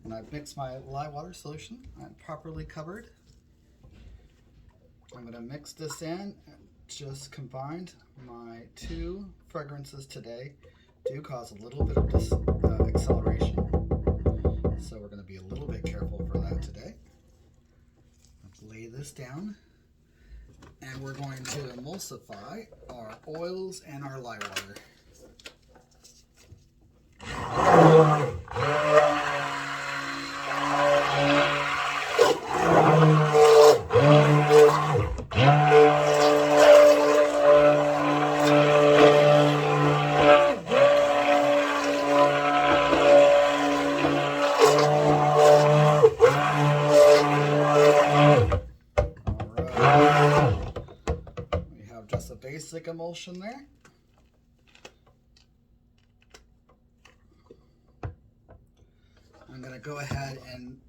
And I've mixed my lye water solution. I'm properly covered. I'm going to mix this in. Just combined. My two fragrances today do cause a little bit of this acceleration. So we're going to be a little bit careful for that today. Let's lay this down. And we're going to emulsify our oils and our lye water. Just a basic emulsion there. I'm going to go ahead and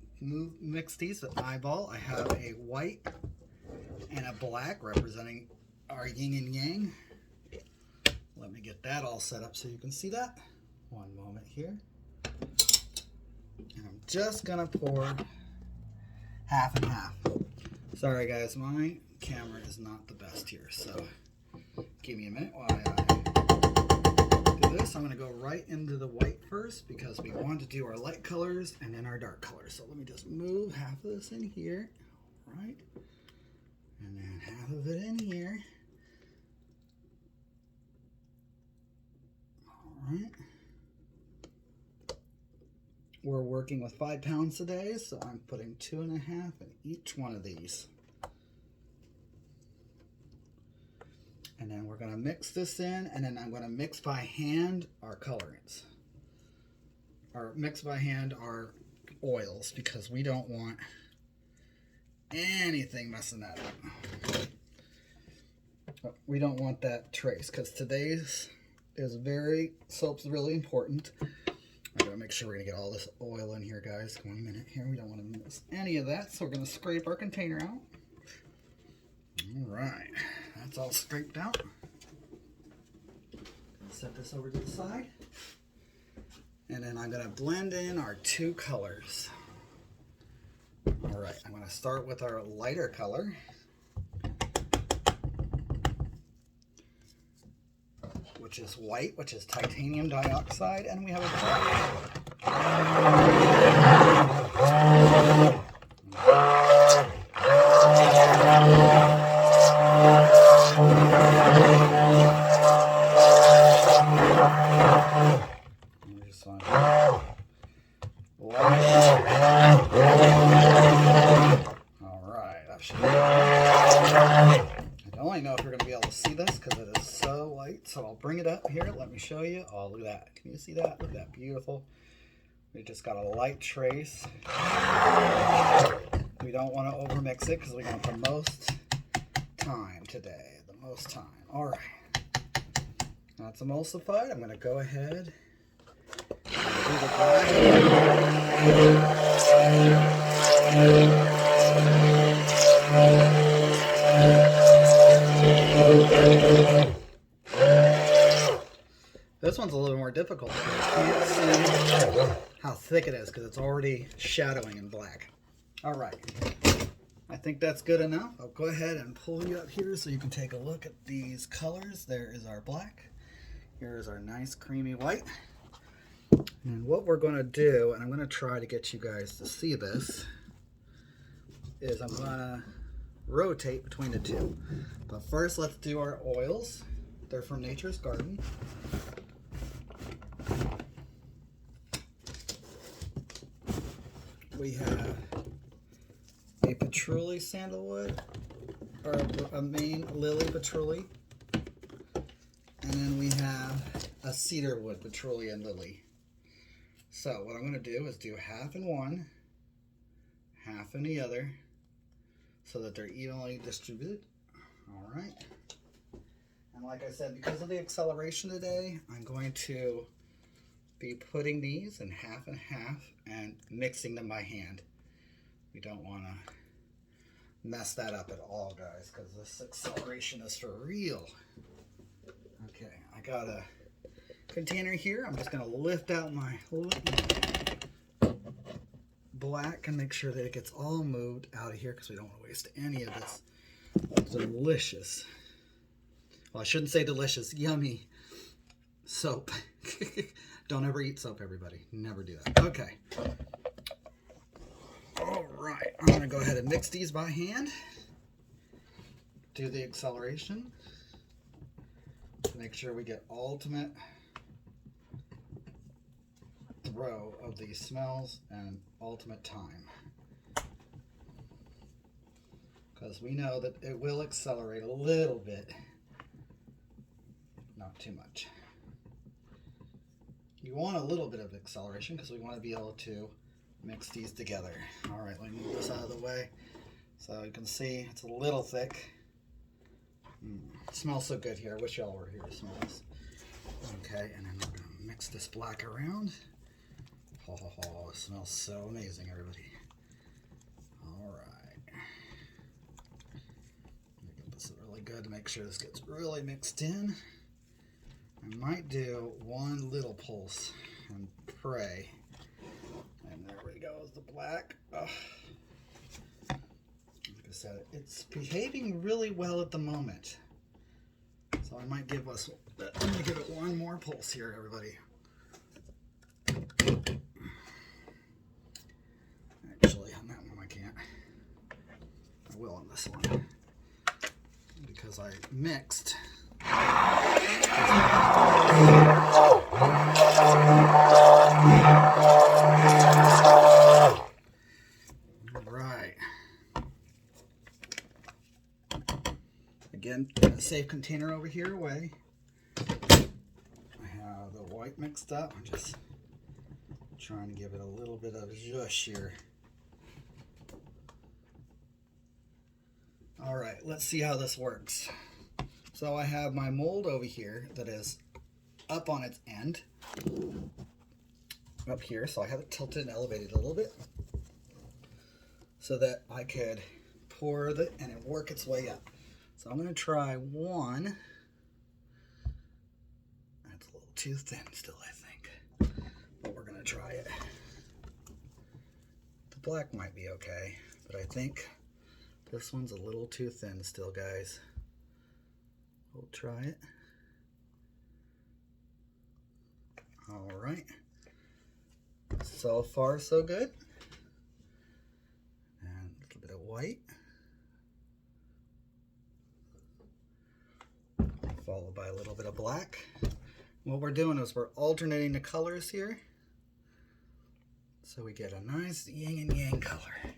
mix these with eyeball. I have a white and a black representing our yin and yang. Let me get that all set up so you can see that. One moment here. And I'm just going to pour half and half. Sorry guys, my camera is not the best here, so give me a minute while I do this. I'm going to go right into the white first because we want to do our light colors and then our dark colors. So let me just move half of this in here, right, and then half of it in here. All right. We're working with 5 pounds today, so I'm putting 2.5 in each one of these. And then we're going to mix this in, and then I'm going to mix by hand our colorants. Or mix by hand our oils, because we don't want anything messing that up. We don't want that trace, because today's soap's really important. I gotta make sure we're gonna get all this oil in here, guys. 1 minute here. We don't want to miss any of that, so we're gonna scrape our container out. All right, that's all scraped out. Set this over to the side, and then I'm gonna blend in our 2 colors. All right, I'm gonna start with our lighter color. Which is white, which is titanium dioxide, and we have a black. All right, that should be. I don't only know if you're going to be able to see this because it is so light, so I'll bring it up here. Let me show you. Oh, look at that. Can you see that? Look at that. Beautiful. We just got a light trace. We don't want to overmix it because we want the most time today. The most time. All right. That's emulsified. I'm going to go ahead and do the black. This one's a little more difficult. You can't see how thick it is because it's already shadowing in black. All right. I think that's good enough. I'll go ahead and pull you up here so you can take a look at these colors. There is our black. Here is our nice creamy white. And what we're going to do, and I'm going to try to get you guys to see this, is I'm going to rotate between the 2. But first, let's do our oils. They're from Nature's Garden. We have a patchouli sandalwood, or a main lily patchouli, and then we have a cedarwood patchouli and lily. So what I'm going to do is do half in one, half in the other, so that they're evenly distributed. All right. And like I said, because of the acceleration today, I'm going to be putting these in half and half and mixing them by hand. We don't want to mess that up at all, guys, because this acceleration is for real. Okay, I got a container here. I'm just going to lift out my black and make sure that it gets all moved out of here because we don't want to waste any of this delicious, well, I shouldn't say delicious, yummy soap. Don't ever eat soap, everybody. Never do that. Okay. All right. I'm going to go ahead and mix these by hand. Do the acceleration. Make sure we get ultimate throw of these smells and ultimate time. Because we know that it will accelerate a little bit. Not too much. You want a little bit of acceleration because we want to be able to mix these together. All right, let me move this out of the way so you can see it's a little thick. It smells so good here. I wish y'all were here to smell this. Okay, and then we're going to mix this black around. Oh, it smells so amazing, everybody. All right. Get this really good to make sure this gets really mixed in. I might do one little pulse and pray. And there we go, is the black. Oh. Like I said, it's behaving really well at the moment. So I might give us, I'm gonna give it one more pulse here, everybody. Actually, on that one I can't. I will on this one. Because I mixed. Right. Again, a safe container over here away. I have the white mixed up. I'm just trying to give it a little bit of zhuzh here. All right, let's see how this works. So I have my mold over here that is up on its end, up here. So I have it tilted and elevated a little bit so that I could pour it and it work its way up. So I'm going to try one. That's a little too thin still, I think, but we're going to try it. The black might be okay, but I think this one's a little too thin still, guys. We'll try it. All right. So far, so good. And a little bit of white. Followed by a little bit of black. What we're doing is we're alternating the colors here. So we get a nice yin and yang color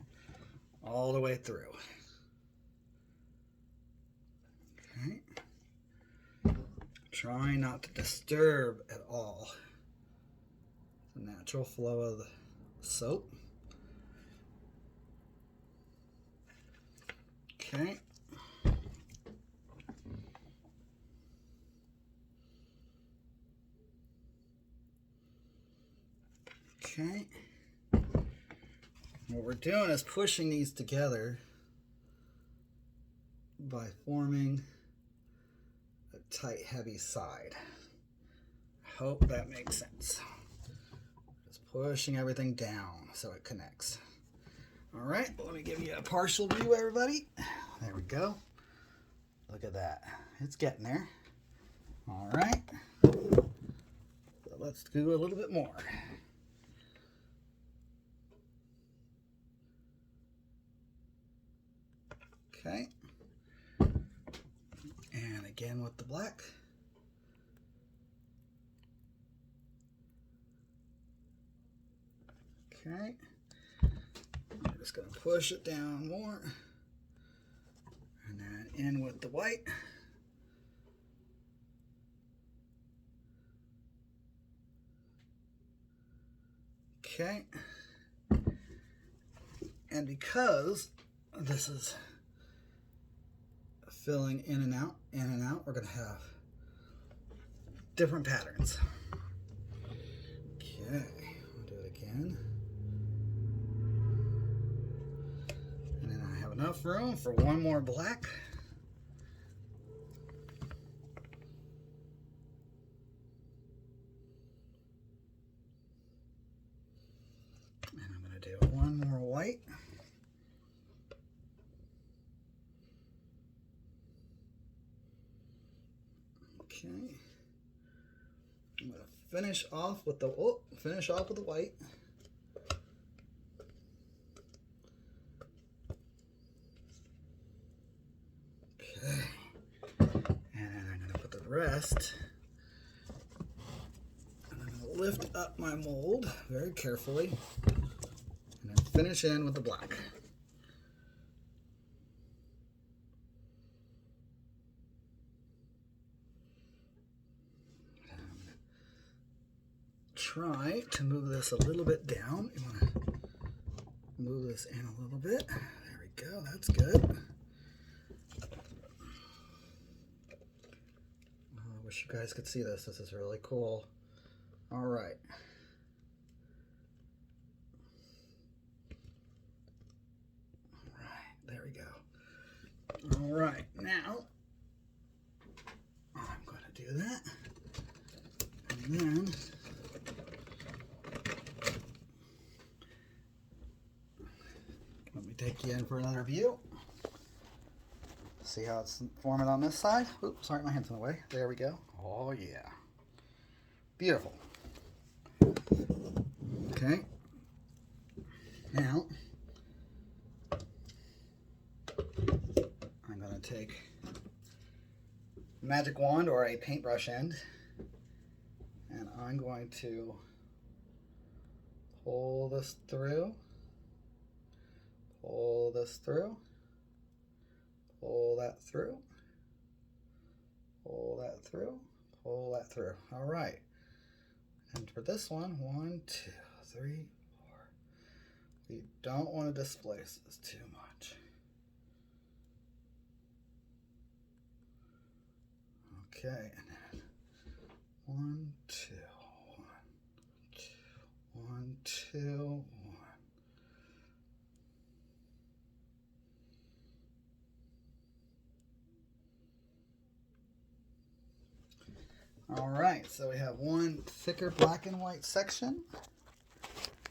all the way through. Okay. Try not to disturb at all the natural flow of the soap. Okay. Okay. What we're doing is pushing these together by forming a tight, heavy side. Hope that makes sense. Just pushing everything down so it connects. All right, let me give you a partial view, everybody. There we go. Look at that. It's getting there. All right. So let's do a little bit more. Okay. And again with the black. Okay. I'm just going to push it down more. And then in with the white. Okay. And because this is filling in and out, we're going to have different patterns. Okay, I'll do it again. And then I have enough room for one more black. And I'm going to do one Okay. I'm gonna finish off with the white. Okay. And I'm gonna put the rest. And I'm gonna lift up my mold very carefully and then finish in with the black. Try to move this a little bit down. You want to move this in a little bit. There we go. That's good. I wish you guys could see this. This is really cool. All right. All right. There we go. All right. Now I'm going to do that. And then let me take you in for another view. See how it's forming on this side? Oops, sorry, my hand's in the way. There we go. Oh, yeah. Beautiful. Okay. Now, I'm going to take a magic wand or a paintbrush end, and I'm going to pull this through. Pull this through, pull that through, pull that through, pull that through. All right. And for this one, 1, 2, 3, 4. We don't want to displace this too much. Okay. And then 1, 2, 1, 2, 1, 2, 1. All right, so we have one thicker black and white section.